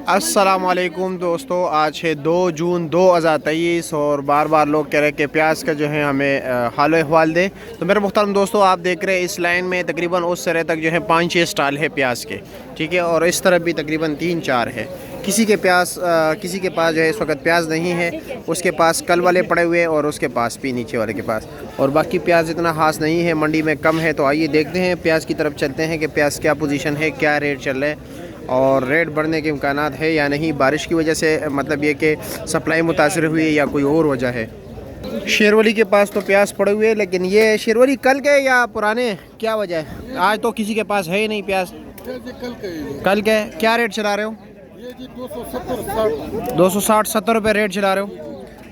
अस्सलामुअलैकुम दोस्तों, आज है 2 जून 2023 और बार बार लोग कह रहे हैं कि प्याज का जो है हमें हाल अहवाल दें। तो मेरे मुहतरम दोस्तों, आप देख रहे हैं इस लाइन में तकरीबन उस सिरे तक जो है 5-6 स्टॉल है प्याज के, ठीक है। और इस तरफ भी तकरीबन 3-4 है। किसी के पास जो है इस वक्त प्याज नहीं है, उसके पास कल वाले पड़े हुए और उसके पास भी नीचे वाले के पास। और बाकी प्याज इतना खास नहीं है, मंडी में कम है। तो आइए देखते हैं, प्याज की तरफ चलते हैं कि प्याज क्या पोजीशन है, क्या रेट चल रहा है और रेट बढ़ने के इम्कानात है या नहीं। बारिश की वजह से मतलब ये कि सप्लाई मुतासर हुई है या कोई और वजह है। शेरवली के पास तो प्याज पड़े हुए हैं, लेकिन ये शेरवली कल के या पुराने, क्या वजह है? आज तो किसी के पास है ही नहीं प्याज। कल के क्या रेट चला रहे हो? ये जी 270 260-70 रुपये रेट चला रहे हो।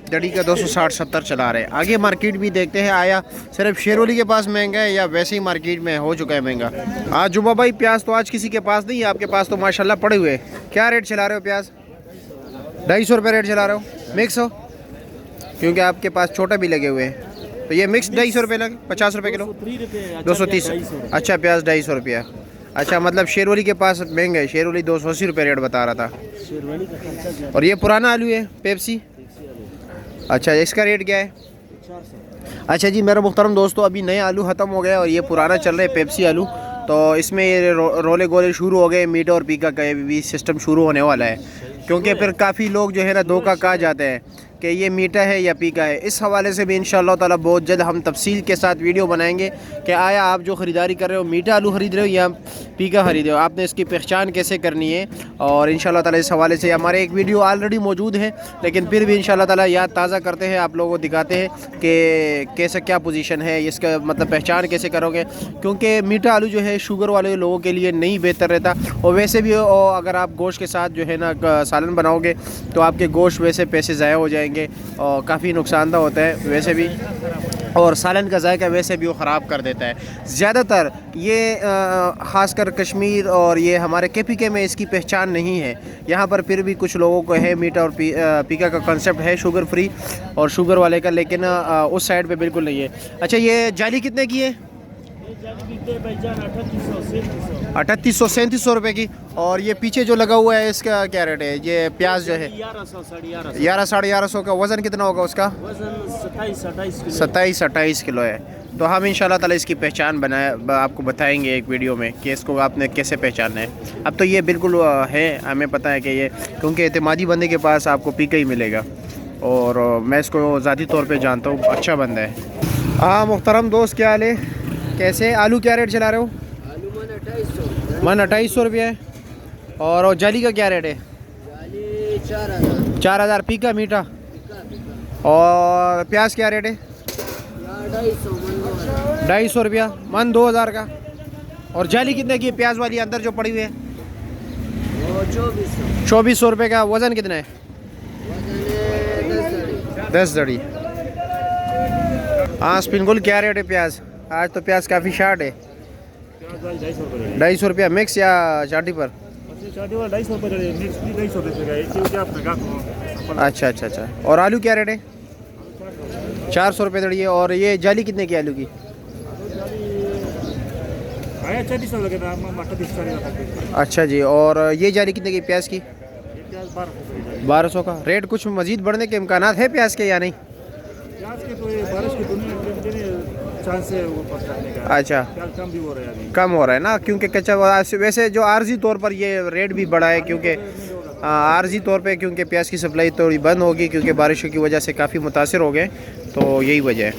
जड़ी का 260-70 चला रहे हैं। आगे मार्केट भी देखते हैं, आया सिर्फ शेरवली के पास महंगा है या वैसे ही मार्केट में हो चुका है महंगा। आज जुम्मा भाई, प्याज तो आज किसी के पास नहीं है, आपके पास तो माशाल्लाह पड़े हुए हैं। क्या रेट चला रहे हो प्याज? 250 रुपये रेट चला रहे हो। मिक्स हो, क्योंकि आपके पास छोटा भी लगे हुए हैं। तो ये मिक्स 250 रुपये लगे, 50 रुपये किलो, 230। अच्छा, प्याज 250 रुपया। अच्छा, मतलब शेरवली के पास महंगा है। शेरवली 280 रुपये रेट बता रहा था। और ये पुराना आलू है पेप्सी। अच्छा, इसका रेट क्या है? अच्छा जी, मेरा मुहतरम दोस्तों, अभी नए आलू ख़त्म हो गया और ये पुराना चल रहा है पेप्सी आलू। तो इसमें ये रोले गोले शुरू हो गए, मीठा और पीका का भी सिस्टम शुरू होने वाला है। क्योंकि फिर काफ़ी लोग जो है ना धोखा कहा जाते हैं कि ये मीठा है या पीका है। इस हवाले से भी इंशाअल्लाह ताला बहुत जल्द हम तफसील के साथ वीडियो बनाएंगे कि आया आप जो ख़रीदारी कर रहे हो मीठा आलू ख़रीद रहे हो या पीका ख़रीद रहे हो, आपने इसकी पहचान कैसे करनी है। और इंशाअल्लाह ताला इस हवाले से हमारे एक वीडियो ऑलरेडी मौजूद है, लेकिन फिर भी इंशाअल्लाह ताला याद ताज़ा करते हैं, आप लोगों को दिखाते हैं कि कैसे क्या पोजीशन है, इसका मतलब पहचान कैसे करोगे। क्योंकि मीठा आलू जो है शुगर वाले लोगों के लिए नहीं बेहतर रहता। और वैसे भी अगर आप गोश्त के साथ जो है ना सालन बनाओगे तो आपके गोश्त वैसे पैसे ज़ाया हो जाएंगे और काफ़ी नुकसानदा होता है वैसे भी। और सालन का जायका वैसे भी वो ख़राब कर देता है ज़्यादातर। ये ख़ासकर कश्मीर और ये हमारे KPK में इसकी पहचान नहीं है। यहाँ पर फिर भी कुछ लोगों को है मीठा और पीका का कंसेप्ट है, शुगर फ्री और शुगर वाले का, लेकिन उस साइड पे बिल्कुल नहीं है। अच्छा, ये जाली कितने की है? 3800-3700 रुपये की। और ये पीछे जो लगा हुआ है इसका क्या रेट है? ये प्याज जो है 1100-1150 का। वज़न कितना होगा उसका? 27-28 किलो है। तो हम इंशाल्लाह ताला इसकी पहचान आपको बताएंगे एक वीडियो में कि इसको आपने कैसे पहचानना है। अब तो ये बिल्कुल है, हमें पता है कि ये, क्योंकि एतमादी बंदे के पास आपको पीका ही मिलेगा और मैं इसको ज़ाती तौर पे जानता हूँ, अच्छा बंदा है। हाँ मुहतरम दोस्त, क्या हाल है? कैसे आलू क्या रेट चला रहे हो? मन 2800 रुपये है। और जाली का क्या रेट है? 4000 पीका मीठा। और प्याज क्या रेट है? 250 रुपया मन, 2000 का। और जाली कितने की प्याज वाली अंदर जो पड़ी हुई है? 2400 रुपये का। वज़न कितना है? 10 दड़ी। हाँ स्पिनगुल क्या रेट है प्याज? आज तो प्याज काफ़ी शार्ट है। 250 रुपया मिक्स या चाटी पर? अच्छा अच्छा अच्छा। और आलू क्या रेट है? 400 रुपये दड़ी है। और ये जाली कितने की आलू की? अच्छा जी। और ये जाली कितने की प्याज की? 1200 का। रेट कुछ मज़ीद बढ़ने के इम्कानात है प्याज के या नहीं? अच्छा, कम हो रहा है ना, क्योंकि कच्चा वैसे जो आर्जी तौर पर ये रेट भी बढ़ा है, क्योंकि आर्जी तौर पे क्योंकि प्याज की सप्लाई थोड़ी बंद होगी, क्योंकि बारिशों की वजह से काफ़ी मुतासिर हो गए, तो यही वजह है।